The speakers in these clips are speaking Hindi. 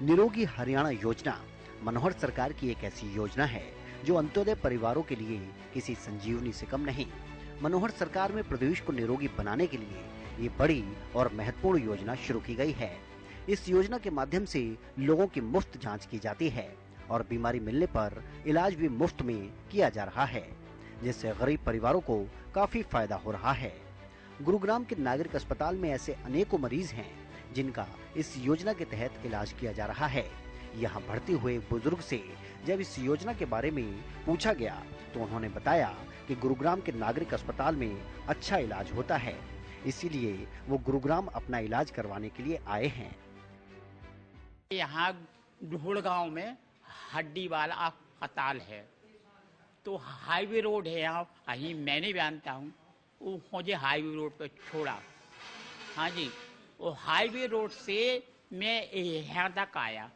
निरोगी हरियाणा योजना मनोहर सरकार की एक ऐसी योजना है जो अंत्योदय परिवारों के लिए किसी संजीवनी से कम नहीं। मनोहर सरकार में प्रदेश को निरोगी बनाने के लिए ये बड़ी और महत्वपूर्ण योजना शुरू की गई है। इस योजना के माध्यम से लोगों की मुफ्त जांच की जाती है और बीमारी मिलने पर इलाज भी मुफ्त में किया जा रहा है, जिससे गरीब परिवारों को काफी फायदा हो रहा है। गुरुग्राम के नागरिक अस्पताल में ऐसे अनेकों मरीज हैं जिनका इस योजना के तहत इलाज किया जा रहा है। यहाँ भर्ती हुए बुजुर्ग से जब इस योजना के बारे में पूछा गया तो उन्होंने बताया कि गुरुग्राम के नागरिक अस्पताल में अच्छा इलाज होता है, इसीलिए वो गुरुग्राम अपना इलाज करवाने के लिए आए हैं। यहाँ गुड़गांव में हड्डी वाला अस्पताल है, तो हाईवे रोड है यहाँ, कहीं मैं नहीं जानता हूँ, वो मुझे हाईवे रोड पे छोड़ा। हाँ जी, वो हाईवे रोड से मैं यहाँ तक आया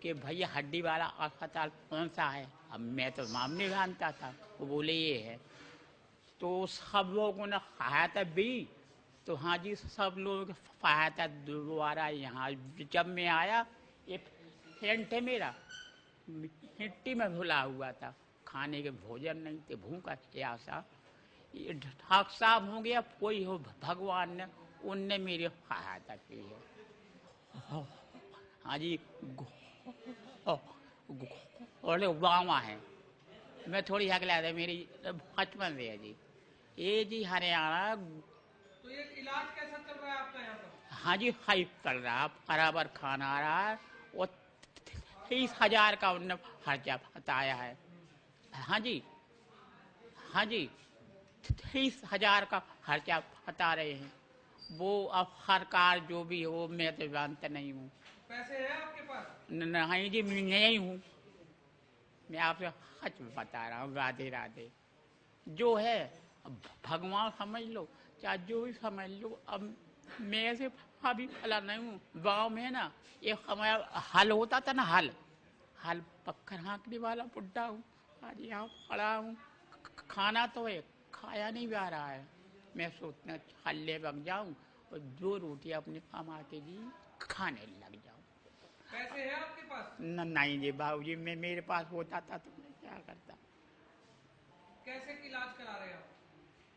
कि भैया हड्डी वाला अस्पताल कौन सा है। अब मैं तो नाम नहीं जानता था, वो बोले ये है। तो सब लोगों ने सहायता भी, तो हाँ जी सब लोग सहायता द्वारा यहाँ जब मैं आया, ये टेंट है मेरा, मिट्टी में धुला हुआ था, खाने के भोजन नहीं थे, भूखा प्यासा। ये ढाक साहब हो गया, कोई हो भगवान ने, उनने मेरी सहायता की है। हाँ जी, और वामा है, मैं थोड़ी हकला था, मेरी बचपन से है जी। ये जी हरियाणा। तो ये इलाज कैसा चल रहा है आपका यहाँ पर? हाँ जी, हाइप चल रहा है, बराबर खाना आ रहा है, और 30,000 का उनने खर्चा बताया है। हाँ जी, हाँ जी, 30,000 का खर्चा बता रहे हैं। वो अब सरकार जो भी हो, मैं तो जानता नहीं हूँ। पैसे हैं आपके पास? नहीं जी, मैं नहीं हूँ, मैं आपसे सच बता रहा हूँ। राधे राधे। जो है भगवान समझ लो, चाहे जो भी समझ लो। अब मैं से अभी फला नहीं हूँ। गाँव में ना एक समय हल होता था ना, हल पक्खर हाँकने वाला बुड्ढा हूँ। आज यहाँ पड़ा हूँ, खाना तो है, खाया नहीं जा रहा है। मैं सोचना हल्ले लग जाऊँ और 2 रोटी अपने कमा के जी खाने लग जाऊँ। पैसे हैं आपके पास? नहीं जी बाबूजी, मैं मेरे पास होता था तो मैं क्या करता। कैसे इलाज करा रहे हैं आप?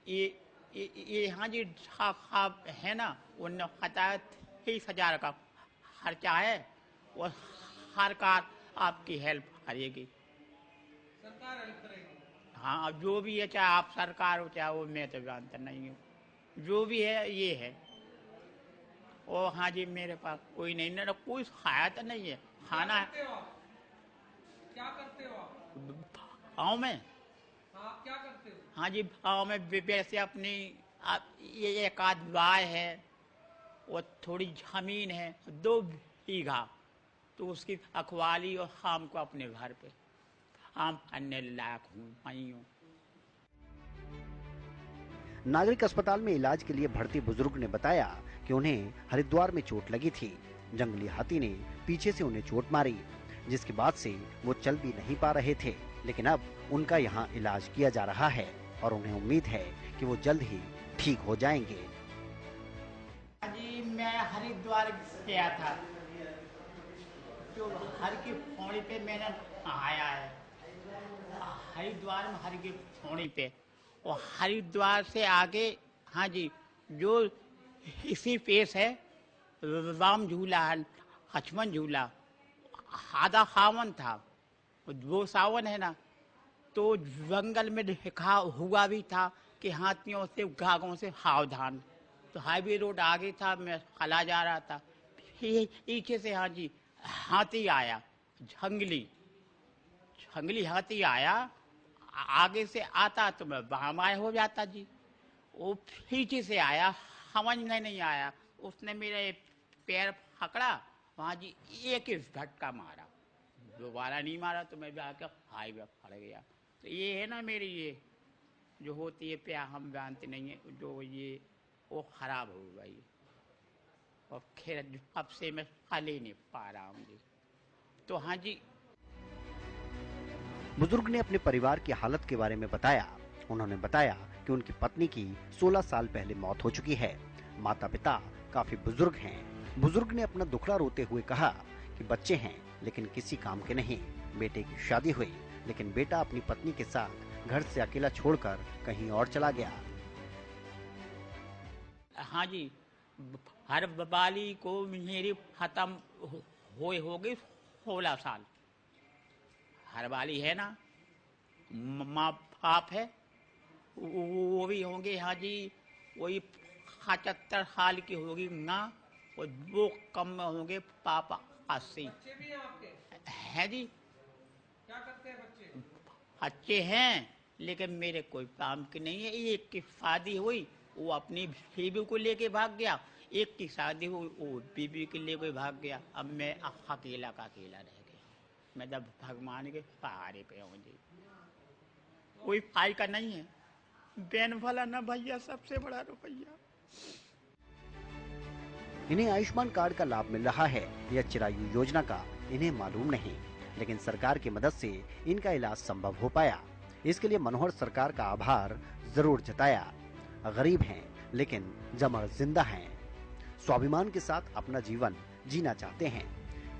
ये हाँ जी साहब है ना, उन्होंने बताया 30,000 का खर्चा है, और सरकार आपकी हेल्प करेगी। सरकार हेल्प करेगी? हाँ, अब जो भी है, चाहे आप सरकार हो चाहे वो, मैं तो जानता नहीं हूँ। जो भी है ये है। ओ हाँ जी, मेरे पास कोई नहीं, ना कोई सहायता नहीं है। खाना क्या करते हो आप? गाँव में? हाँ, क्या करते हो? हाँ जी, गाँव में वैसे अपनी ये एक आध गाय है, और थोड़ी जमीन है 2 बीघा, तो उसकी रखवाली और शाम को अपने घर पे आम करने लायक हूँ, वहीं हूँ। नागरिक अस्पताल में इलाज के लिए भर्ती बुजुर्ग ने बताया कि उन्हें हरिद्वार में चोट लगी थी। जंगली हाथी ने पीछे से उन्हें चोट मारी, जिसके बाद से वो चल भी नहीं पा रहे थे, लेकिन अब उनका यहाँ इलाज किया जा रहा है और उन्हें उम्मीद है कि वो जल्द ही ठीक हो जाएंगे। जी मैं हरिद्वार गया था, जो हर की पौड़ी पे मैंने नहाया है, हरिद्वार में हर की पौड़ी पे, और हरिद्वार से आगे हाँ जी जो इसी पेश है राम झूला है, लक्ष्मण झूला, आधा सावन था, वो सावन है ना, तो जंगल में लिखा हुआ भी था कि हाथियों से घाघों से सावधान। तो हाईवे रोड आगे था, मैं खला जा रहा था, पीछे से हाँ जी हाथी आया, जंगली हाथी आया, आगे से आता तो मैं बामाए हो जाता जी, वो पीछे से आया, समझ में नहीं आया, उसने मेरे पैर पकड़ा, वहाँ जी एक ही झटका मारा, दोबारा नहीं मारा, तो मैं जाकर हाईवे पड़ गया। तो ये है ना मेरी ये जो होती है प्यार, हम जानते नहीं है, जो ये वो खराब हो गई, और खैर अब से मैं खा ही नहीं पा रहा हूँ जी। तो हाँ जी, बुजुर्ग ने अपने परिवार की हालत के बारे में बताया। उन्होंने बताया कि उनकी पत्नी की 16 साल पहले मौत हो चुकी है। माता पिता काफी बुजुर्ग हैं। बुजुर्ग ने अपना दुखड़ा रोते हुए कहा कि बच्चे हैं लेकिन किसी काम के नहीं। बेटे की शादी हुई लेकिन बेटा अपनी पत्नी के साथ घर से अकेला छोड़कर कहीं और चला गया। हाँ जी, हर बाली को मेरी खत्म हो गई 16 साल। हर बाली है ना, माँ बाप है, वो भी होंगे। हाँ जी, वही 75 साल की होगी ना, और वो कम में होंगे पापा 80। बच्चे भी हैं आपके? है जी, क्या करते हैं बच्चे? अच्छे हैं लेकिन मेरे कोई काम की नहीं है। एक की शादी हुई, वो अपनी बीवी को लेके भाग गया। एक की शादी हुई, वो बीवी के लेके भाग गया। अब मैं अकेला का अकेला रह गया। मैं जब भगवान के सहारे पे हूँ जी, कोई फाई का नहीं है। बैन वाला ना भैया, सबसे बड़ा रुपया। इन्हें आयुष्मान कार्ड का लाभ मिल रहा है या चिरायु योजना का इन्हें मालूम नहीं, लेकिन सरकार की मदद से इनका इलाज संभव हो पाया। इसके लिए मनोहर सरकार का आभार जरूर जताया। गरीब हैं लेकिन जमर जिंदा हैं, स्वाभिमान के साथ अपना जीवन जीना चाहते हैं।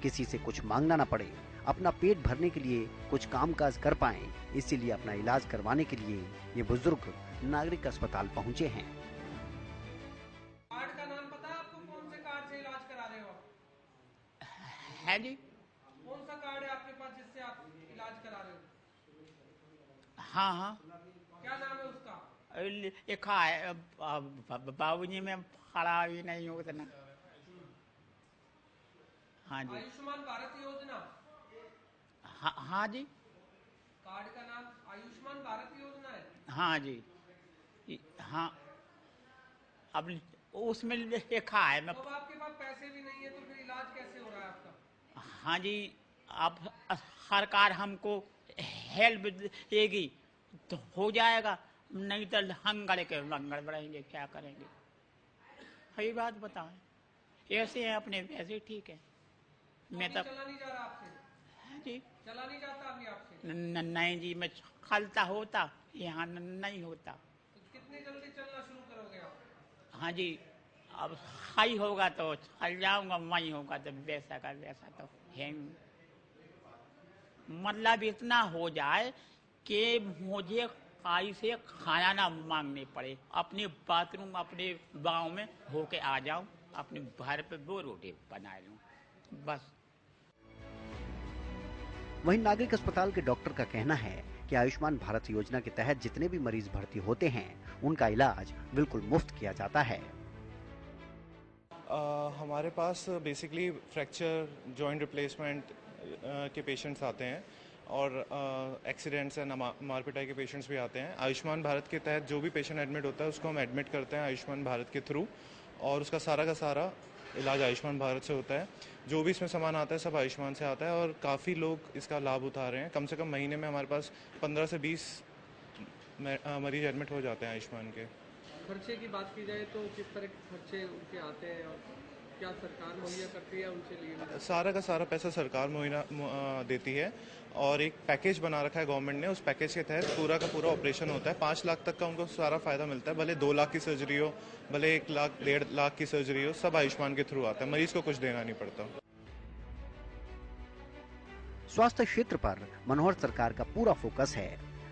किसी से कुछ मांगना न पड़े, अपना पेट भरने के लिए कुछ कामकाज कर पाएं, इसीलिए अपना इलाज करवाने के लिए ये बुजुर्ग नागरिक अस्पताल पहुंचे हैं। कार्ड का नाम पता है आपको? कौन से कार्ड से इलाज करा रहे हो आप? है जी, कौन सा कार्ड है आपके पास जिससे आप इलाज करा रहे हो? हाँ हाँ, क्या नाम है उसका? लिखा है। बाबूजी में खड़ा भी नहीं हो उतना। हाँ जी, आयुष्मान भारत योजना। हाँ जी, कार्ड का नाम आयुष्मान भारत योजना है। हाँ जी, हाँ। अब उसमें लिखा है। मैं अब आपके पास पैसे भी नहीं है तो फिर इलाज कैसे हो रहा है आपका? हाँ जी, अब सरकार हमको हेल्प देगी तो हो जाएगा, नहीं तो हंगड़ के मंगड़ बढ़ेंगे। क्या करेंगे? सही बात बताएं। ऐसे हैं अपने वैसे ठीक है। मैं अभी तो चला नहीं जा रहा आपसे? हाँ जी, चला नहीं जाता अभी आपसे? नहीं जी, मैं खलता होता, यहाँ नहीं होता। तो कितनी जल्दी चलना शुरू करोगे आप? हाँ जी, अब हाई होगा तो चल जाऊंगा, वही होगा तो वैसा का वैसा तो है। मतलब इतना हो जाए कि मुझे काई से खाना ना मांगने पड़े, अपने बाथरूम अपने गांव में होके आ जाऊं, अपने घर पे 2 रोटी बना लूं, बस। वहीं नागरिक अस्पताल के डॉक्टर का कहना है कि आयुष्मान भारत योजना के तहत जितने भी मरीज भर्ती होते हैं उनका इलाज बिल्कुल मुफ्त किया जाता है। हमारे पास बेसिकली फ्रैक्चर, जॉइंट रिप्लेसमेंट के पेशेंट्स आते हैं और एक्सीडेंट्स एंड मारपिटाई के पेशेंट्स भी आते हैं। आयुष्मान भारत के तहत जो भी पेशेंट एडमिट होता है उसको हम एडमिट करते हैं आयुष्मान भारत के थ्रू, और उसका सारा का सारा इलाज आयुष्मान भारत से होता है। जो भी इसमें सामान आता है सब आयुष्मान से आता है और काफ़ी लोग इसका लाभ उठा रहे हैं। कम से कम महीने में हमारे पास 15 से 20 मरीज एडमिट हो जाते हैं आयुष्मान के। खर्चे की बात की जाए तो किस तरह के खर्चे उनके आते हैं और क्या सरकार मुहैया करती है उनके लिए? सारा का सारा पैसा सरकार मुहैया देती है और एक पैकेज बना रखा है गवर्नमेंट ने। उस पैकेज के तहत पूरा का पूरा ऑपरेशन होता है। 5 लाख तक का उनको सारा फायदा मिलता है, भले 2 लाख की सर्जरी हो, भले 1 लाख 1.5 लाख की सर्जरी हो, सब आयुष्मान के थ्रू आता है। मरीज को कुछ देना नहीं पड़ता। स्वास्थ्य क्षेत्र पर मनोहर सरकार का पूरा फोकस है।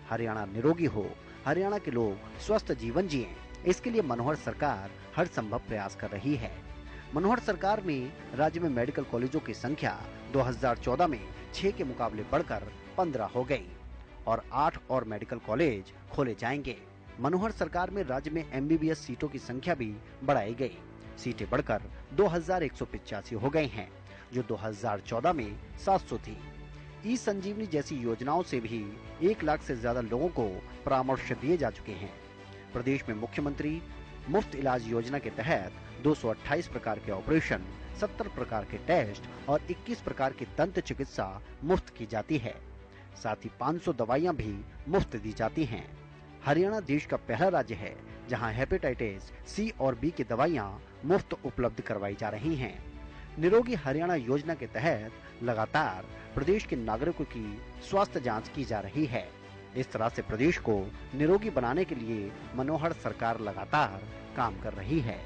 हरियाणा निरोगी हो, हरियाणा के लोग स्वस्थ जीवन जिएं, इसके लिए मनोहर सरकार हर संभव प्रयास कर रही है। मनोहर सरकार में राज्य में मेडिकल कॉलेजों की संख्या 2014 में 6 के मुकाबले बढ़कर 15 हो गई और 8 और मेडिकल कॉलेज खोले जाएंगे। मनोहर सरकार में राज्य में MBBS सीटों की संख्या भी बढ़ाई गई। सीटें बढ़कर 2185 हो गई हैं, जो 2014 में 700 थी। ई संजीवनी जैसी योजनाओं से भी 1 लाख से ज्यादा लोगों को परामर्श दिए जा चुके हैं। प्रदेश में मुख्यमंत्री मुफ्त इलाज योजना के तहत 228 प्रकार के ऑपरेशन, 70 प्रकार के टेस्ट और 21 प्रकार की दंत चिकित्सा मुफ्त की जाती है। साथ ही 500 दवाइयां भी मुफ्त दी जाती हैं। हरियाणा देश का पहला राज्य है जहां हेपेटाइटिस C और B की दवाइयां मुफ्त उपलब्ध करवाई जा रही हैं। निरोगी हरियाणा योजना के तहत लगातार प्रदेश के नागरिकों की स्वास्थ्य जांच की जा रही है। इस तरह से प्रदेश को निरोगी बनाने के लिए मनोहर सरकार लगातार काम कर रही है।